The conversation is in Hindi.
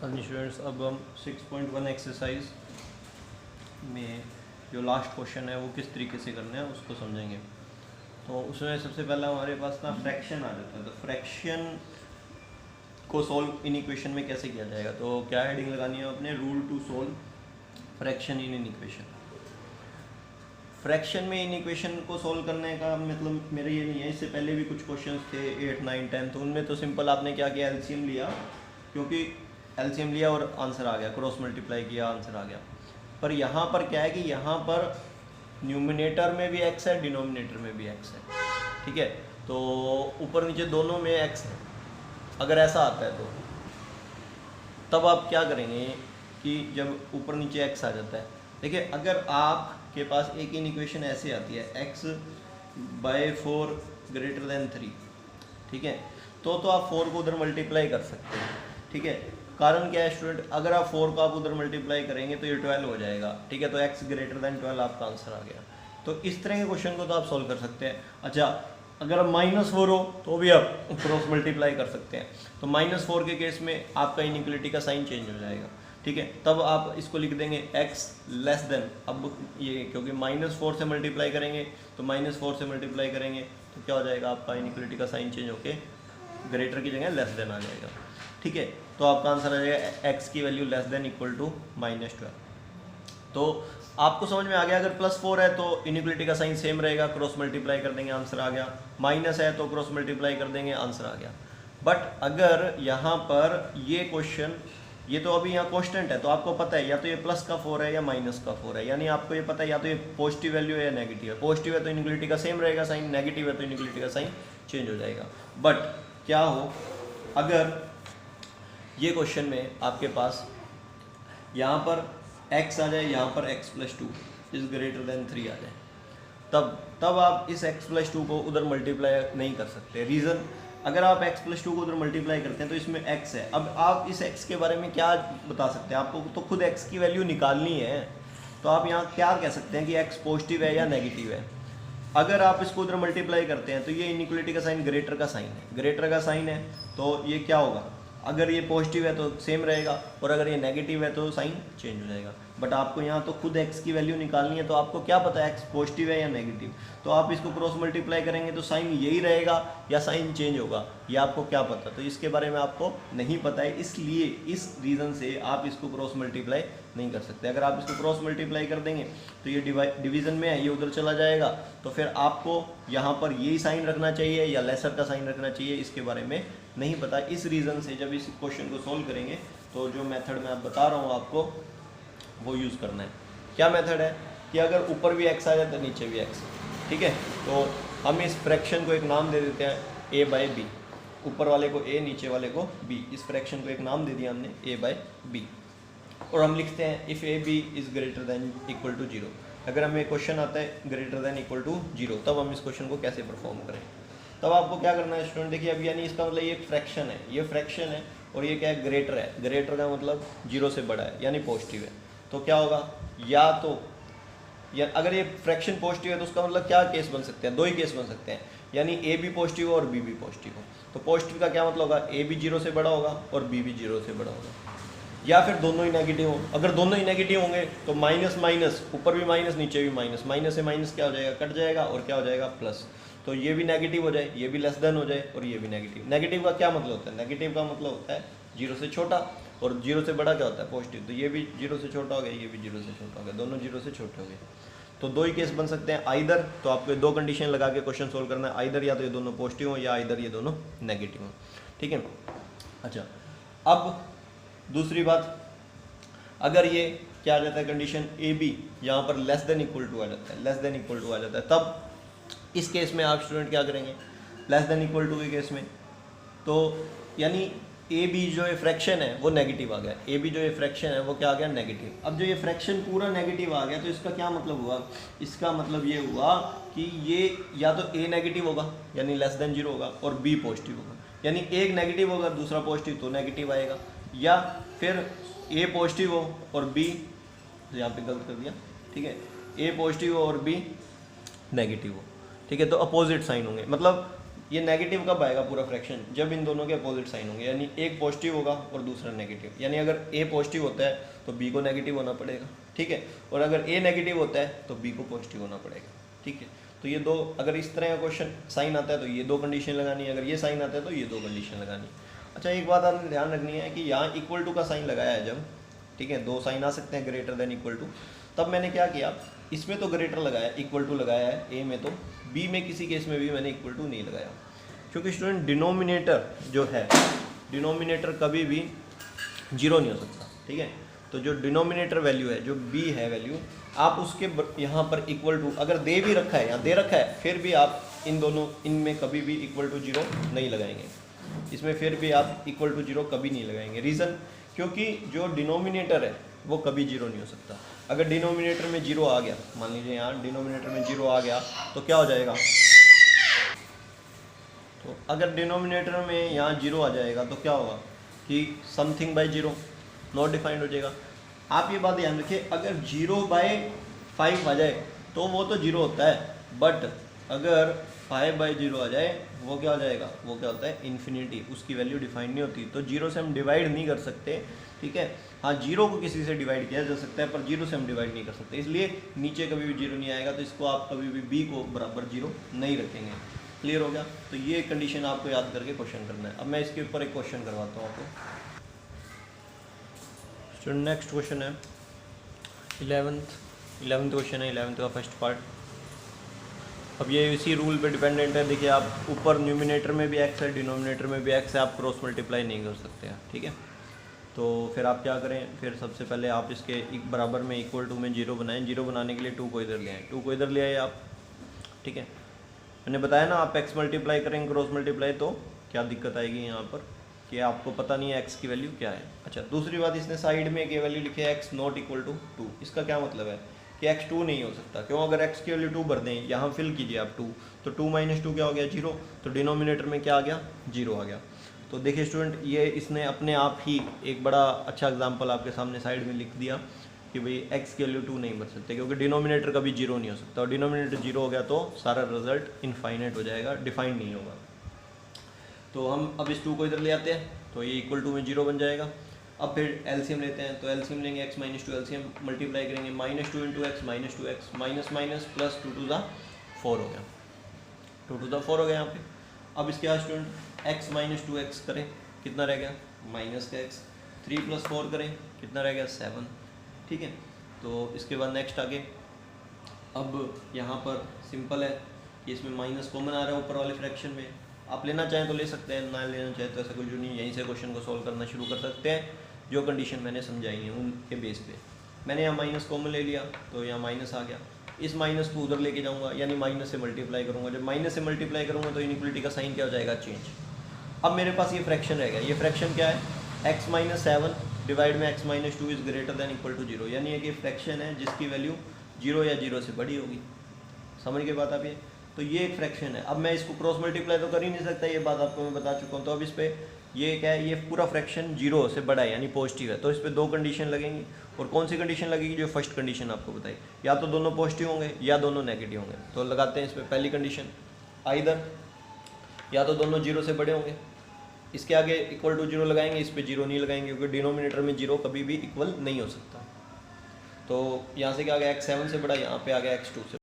हाँ जी स्टूडेंट्स, अब हम 6.1 एक्सरसाइज में जो लास्ट क्वेश्चन है वो किस तरीके से करना है उसको समझेंगे। तो उसमें सबसे पहला हमारे पास ना फ्रैक्शन आ जाता है। तो फ्रैक्शन को सॉल्व इन इक्वेशन में कैसे किया जाएगा, तो क्या हेडिंग लगानी है अपने, rule to solve fraction inequation. Fraction में इन इक्वेशन को सॉल्व करने का मतलब मेरा ये नहीं है, इससे पहले भी कुछ क्वेश्चंस थे 8, 9, 10, तो उनमें तो सिंपल आपने क्या किया, एलसीएम लिया, क्योंकि एलसीएम लिया और आंसर आ गया, क्रॉस मल्टीप्लाई किया आंसर आ गया। पर यहाँ पर क्या है कि यहाँ पर न्यूमिनेटर में भी एक्स है, डिनोमिनेटर में भी एक्स है, ठीक है। तो ऊपर नीचे दोनों में एक्स है। अगर ऐसा आता है तो तब आप क्या करेंगे कि जब ऊपर नीचे एक्स आ जाता है, देखिए अगर आपके पास एक इन इक्वेशन ऐसे आती है x बाय 4 ग्रेटर देन 3, ठीक है, तो आप 4 को उधर मल्टीप्लाई कर सकते हैं, ठीक है। कारण क्या है स्टूडेंट, अगर आप 4 को आप उधर मल्टीप्लाई करेंगे तो ये 12 हो जाएगा, ठीक है। तो x ग्रेटर देन 12 आपका आंसर आ गया। तो इस तरह के क्वेश्चन को तो आप सॉल्व कर सकते हैं। अच्छा, अगर -4 हो तो भी आप क्रॉस मल्टीप्लाई कर सकते हैं। तो -4 के केस में आपका इनइक्वालिटी का साइन चेंज हो जाएगा, ठीक है। तब आप इसको लिख देंगे x लेस देन, अब ये क्योंकि -4 से मल्टीप्लाई करेंगे, तो -4 से मल्टीप्लाई करेंगे तो क्या हो जाएगा, आपका इनइक्वालिटी का साइन चेंज होके ग्रेटर की जगह लेस देन आ जाएगा, ठीक है। तो आपका आंसर आ जाएगा x की value less than equal to -12। तो आपको समझ में आ गया, अगर +4 है तो इनइक्वालिटी का साइन सेम रहेगा, क्रॉस मल्टीप्लाई कर देंगे आंसर आ गया। माइनस है तो क्रॉस मल्टीप्लाई कर देंगे आंसर आ गया। बट अगर यहाँ पर ये क्वेश्चन, ये तो अभी यहाँ कांस्टेंट है, तो आपको पता है या तो ये प्लस का 4 है या माइनस का 4 है, यानी आपको ये पता है या तो ये पॉजिटिव वैल्यू है या नेगेटिव है। पॉजिटिव है तो इनइक्वालिटी का सेम रहेगा साइन, नेगेटिव है तो इनइक्वालिटी का साइन चेंज हो जाएगा। बट क्या हो अगर ये क्वेश्चन में आपके पास यहाँ पर x आ जाए, यहाँ पर x+2 इज ग्रेटर देन 3 आ जाए, तब आप इस x+2 को उधर मल्टीप्लाई नहीं कर सकते। रीज़न, अगर आप x+2 को उधर मल्टीप्लाई करते हैं तो इसमें x है। अब आप इस x के बारे में क्या बता सकते हैं, आपको तो खुद x की वैल्यू निकालनी है। तो आप यहाँ क्या कह सकते हैं कि x पॉजिटिव है या नेगेटिव है। अगर आप इसको उधर मल्टीप्लाई करते हैं तो ये इनइक्वालिटी का साइन ग्रेटर का साइन है, ग्रेटर का साइन है, तो ये क्या होगा, अगर ये पॉजिटिव है तो सेम रहेगा, और अगर ये नेगेटिव है तो साइन चेंज हो जाएगा। बट आपको यहाँ तो खुद x की वैल्यू निकालनी है, तो आपको क्या पता है x पॉजिटिव है या नेगेटिव। तो आप इसको क्रॉस मल्टीप्लाई करेंगे तो साइन यही रहेगा या साइन चेंज होगा, ये आपको क्या पता। तो इसके बारे में आपको नहीं पता है, इसलिए इस रीज़न से आप इसको क्रॉस मल्टीप्लाई नहीं कर सकते। अगर आप इसको क्रॉस मल्टीप्लाई कर देंगे तो ये डिवीज़न में है, ये उधर चला जाएगा, तो फिर आपको यहाँ पर यही साइन रखना चाहिए या लेसर का साइन रखना चाहिए, इसके बारे में नहीं पता। इस रीज़न से जब इस क्वेश्चन को सॉल्व करेंगे तो जो मेथड मैं बता रहा हूँ आपको वो यूज़ करना है। क्या मेथड है कि अगर ऊपर भी x आ जाता है नीचे भी x, ठीक है, तो हम इस फ्रैक्शन को एक नाम दे देते हैं a/b। ऊपर वाले को a, नीचे वाले को b। इस फ्रैक्शन को एक नाम दे दिया हमने a/b, और हम लिखते हैं if ab is greater than equal to 0। अगर हमें क्वेश्चन आता है ग्रेटर देन इक्वल टू 0, तब हम इस क्वेश्चन को कैसे परफॉर्म करें। तब आपको क्या करना है स्टूडेंट, देखिए अब यानी इसका मतलब ये एक फ्रैक्शन है, ये फ्रैक्शन है, और ये क्या है, ग्रेटर है। ग्रेटर का मतलब 0 से बड़ा है यानी पॉजिटिव है। तो क्या होगा, या तो या अगर ये फ्रैक्शन पॉजिटिव है तो उसका मतलब क्या केस बन सकते हैं, दो ही केस बन सकते हैं, यानी ए भी पॉजिटिव हो और बी भी पॉजिटिव हो। तो पॉजिटिव का क्या मतलब होगा, ए भी 0 से बड़ा होगा और बी भी 0 से बड़ा होगा, या फिर दोनों ही नेगेटिव हो। अगर दोनों ही नेगेटिव होंगे तो माइनस माइनस, ऊपर भी माइनस नीचे भी माइनस, माइनस से माइनस क्या हो जाएगा, कट जाएगा, और क्या हो जाएगा, प्लस। तो ये भी नेगेटिव हो जाए, ये भी लेस देन हो जाए, और ये भी नेगेटिव। नेगेटिव का क्या मतलब होता है, नेगेटिव का मतलब होता है 0 से छोटा, और 0 से बड़ा क्या होता है, पॉजिटिव। तो ये भी 0 से छोटा हो गया, ये भी 0 से छोटा हो गया, दोनों 0 से छोटे हो गए। तो दो ही केस बन सकते हैं, आइदर, तो आपको दो कंडीशन लगा के क्वेश्चन सोल्व करना है, आइदर या तो ये दोनों पॉजिटिव हो या आइदर ये दोनों नेगेटिव हो, ठीक है। अच्छा, अब दूसरी बात, अगर ये क्या आ जाता है कंडीशन ए बी, यहाँ पर लेस देन इक्वल टू आ जाता है, लेस देन इक्वल टू आ जाता है, तब इस केस में आप स्टूडेंट क्या करेंगे, लेस देन इक्वल टू के केस में, तो यानी ए बी जो ये फ्रैक्शन है वो नेगेटिव आ गया, ए बी जो ये फ्रैक्शन है वो क्या आ गया, नेगेटिव। अब जो ये फ्रैक्शन पूरा नेगेटिव आ गया तो इसका क्या मतलब हुआ, इसका मतलब ये हुआ कि ये या तो ए नेगेटिव होगा यानी लेस देन 0 होगा, और बी पॉजिटिव होगा, यानी एक नेगेटिव होगा दूसरा पॉजिटिव तो नेगेटिव आएगा, या फिर ए पॉजिटिव हो और बी, यहाँ पे गलत कर दिया, ठीक है, ए पॉजिटिव हो और बी नेगेटिव हो, ठीक है। तो अपोजिट साइन होंगे, मतलब ये नेगेटिव कब आएगा पूरा फ्रैक्शन, जब इन दोनों के अपोजिट साइन होंगे, यानी एक पॉजिटिव होगा और दूसरा नेगेटिव। यानी अगर ए पॉजिटिव होता है तो बी को नेगेटिव होना पड़ेगा, ठीक है, और अगर ए नेगेटिव होता है तो बी को पॉजिटिव होना पड़ेगा, ठीक है। तो ये दो, अगर इस तरह का क्वेश्चन साइन आता है तो ये दो कंडीशन लगानी है, अगर ये साइन आता है तो ये दो कंडीशन लगानी है। अच्छा, एक बात आपने ध्यान रखनी है कि यहाँ इक्वल टू का साइन लगाया है जब, ठीक है, दो साइन आ सकते हैं ग्रेटर देन इक्वल टू, तब मैंने क्या किया, इसमें तो ग्रेटर लगाया, इक्वल टू लगाया है ए में, तो बी में किसी केस में भी मैंने इक्वल टू नहीं लगाया, क्योंकि स्टूडेंट डिनोमिनेटर जो है, डिनोमिनेटर कभी भी जीरो नहीं हो सकता, ठीक है। तो जो डिनोमिनेटर वैल्यू है, जो बी है वैल्यू, आप उसके यहाँ पर इक्वल टू अगर दे भी रखा है, यहाँ दे रखा है, फिर भी आप इन दोनों, इनमें कभी भी इक्वल टू जीरो नहीं लगाएंगे, इसमें फिर भी आप इक्वल टू जीरो कभी नहीं लगाएंगे। रीज़न, क्योंकि जो डिनोमिनेटर है वो कभी जीरो नहीं हो सकता। अगर डिनोमिनेटर में जीरो आ गया, मान लीजिए यहाँ डिनोमिनेटर में जीरो आ गया, तो क्या हो जाएगा, तो अगर डिनोमिनेटर में यहाँ जीरो आ जाएगा तो क्या होगा कि something by zero not defined हो जाएगा। आप ये बात ध्यान रखिए, अगर 0/5 आ जाए तो वो तो जीरो होता है, बट अगर 5/0 आ जाए वो क्या हो जाएगा, वो क्या होता है, इन्फिनिटी, उसकी वैल्यू डिफाइंड नहीं होती। तो जीरो से हम डिवाइड नहीं कर सकते, ठीक है। हाँ, जीरो को किसी से डिवाइड किया जा सकता है, पर जीरो से हम डिवाइड नहीं कर सकते, इसलिए नीचे कभी भी जीरो नहीं आएगा, तो इसको आप कभी भी बी को बराबर जीरो नहीं रखेंगे। क्लियर हो गया। तो ये कंडीशन आपको याद करके क्वेश्चन करना है। अब मैं इसके ऊपर एक क्वेश्चन करवाता हूँ आपको। स्टूडेंट नेक्स्ट क्वेश्चन है 11th क्वेश्चन है, 11th का फर्स्ट पार्ट। अब ये इसी रूल पे डिपेंडेंट है। देखिए, आप ऊपर न्यूमिनेटर में भी एक्स है, डिनोमिनेटर में भी एक्स है, आप क्रॉस मल्टीप्लाई नहीं कर सकते हैं, ठीक है। तो फिर आप क्या करें, फिर सबसे पहले आप इसके एक बराबर में इक्वल टू में जीरो बनाएं। जीरो बनाने के लिए 2 को इधर ले आएँ, 2 को इधर ले आए आप, ठीक है। मैंने बताया ना, आप एक्स मल्टीप्लाई करेंगे क्रॉस मल्टीप्लाई तो क्या दिक्कत आएगी यहाँ पर कि आपको पता नहीं है एक्स की वैल्यू क्या है। अच्छा, दूसरी बात, इसने साइड में एक वैल्यू लिखी है एक्स नॉट इक्वल टू 2। इसका क्या मतलब है कि एक्स 2 नहीं हो सकता। क्यों? अगर एक्स की वैल्यू 2 भर दें, यहाँ फिल कीजिए आप 2, तो 2 - 2 क्या हो गया, 0। तो डिनोमिनेटर में क्या आ गया, 0 आ गया। तो देखिए स्टूडेंट, ये इसने अपने आप ही एक बड़ा अच्छा एग्जाम्पल आपके सामने साइड में लिख दिया कि भाई एक्स की वैल्यू 2 नहीं भर सकते, क्योंकि डिनोमिनेटर कभी 0 नहीं हो सकता, और डिनोमिनेटर 0 हो गया तो सारा रिजल्ट इनफाइनाइट हो जाएगा, डिफाइंड नहीं होगा। तो हम अब इस 2 को इधर ले आते हैं, तो ये इक्वल टू में 0 बन जाएगा। अब फिर एलसीएम लेते हैं, तो एलसीएम लेंगे x - 2, एलसीएम मल्टीप्लाई करेंगे -2 × x - 2x minus minus plus 2 to the 4 हो गया, 2 to the 4 हो गया यहाँ पे। अब इसके बाद स्टूडेंट x - 2x करें, कितना रह गया -x, 3 + 4 करें, कितना रह गया 7, ठीक है। तो इसके बाद नेक्स्ट आगे, अब यहाँ पर सिंपल है कि इसमें माइनस कॉमन आ रहा है ऊपर वाले फ्रैक्शन में, आप लेना चाहें तो ले सकते हैं, ना लेना चाहें तो ऐसा कुछ नहीं, यहीं से क्वेश्चन को सॉल्व करना शुरू कर सकते हैं। जो कंडीशन मैंने समझाई है उनके बेस पे मैंने यहाँ माइनस कॉमन ले लिया, तो यहाँ माइनस आ गया। इस माइनस को उधर लेके जाऊँगा, यानी माइनस से मल्टीप्लाई करूँगा। जब माइनस से मल्टीप्लाई करूँगा तो इनइक्वलिटी का साइन क्या हो जाएगा, चेंज। अब मेरे पास ये फ्रैक्शन रहेगा, ये फ्रैक्शन क्या है, x - 7 डिवाइड में x - 2 is greater than equal to 0, यानी एक फ्रैक्शन है जिसकी वैल्यू 0 या 0 से बड़ी होगी। समझ के बात आप ये, तो ये एक फ्रैक्शन है। अब मैं इसको क्रॉस मल्टीप्लाई तो कर ही नहीं सकता, ये बात आपको मैं बता चुका हूँ। तो अब इस पर ये क्या है, ये पूरा फ्रैक्शन 0 से बड़ा है, यानी पॉजिटिव है। तो इस पर 2 कंडीशन लगेंगी, और कौन सी कंडीशन लगेगी, जो फर्स्ट कंडीशन आपको बताई, या तो दोनों पॉजिटिव होंगे या दोनों नेगेटिव होंगे। तो लगाते हैं इस पर पहली कंडीशन, आइदर या तो दोनों 0 से बड़े होंगे। इसके आगे इक्वल टू 0 लगाएंगे, इस पर 0 नहीं लगाएंगे, क्योंकि डिनोमिनेटर में 0 कभी भी इक्वल नहीं हो सकता। तो यहाँ से क्या आ गया, x 7 से बड़ा, यहाँ पे आ गया x 2 से